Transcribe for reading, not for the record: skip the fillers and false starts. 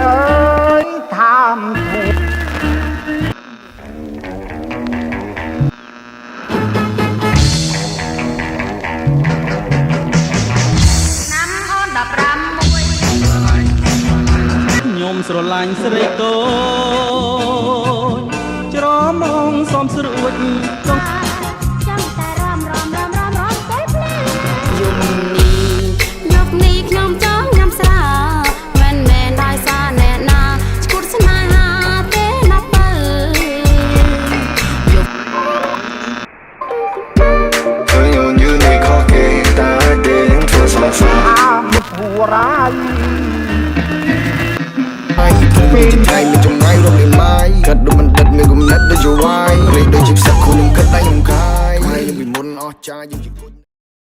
ơi tham thuộc năm con đập răm môi ខ្ញុំស្រឡាញ់ស្រីតូចច្រមងសំស្រួចកង ចាំតែរំទៅភ្លេងយំនេះញឹកនេះខ្ញុំចង់ញ៉ាំស្រាមិនមែនដោយសារអ្នកណាឈួតស្នេហាទេណាបើយប់ ឃើញអូនយូរនេះខុសគេតែគេยังធ្វើស្លាប់ស្លាប់ một hùa rái ហើយពេលថ្ងៃមិនចំងាយរកលេម៉ាយកាត់ដូចមិនដិតមានគំនិតដូចជាវាយលេដូចជាផ្សឹកខ្លួនខ្ញុំគិតតែខ្ញុំខាយហើយខ្ញុំពីមុនអស់ចាយើងជាគុណ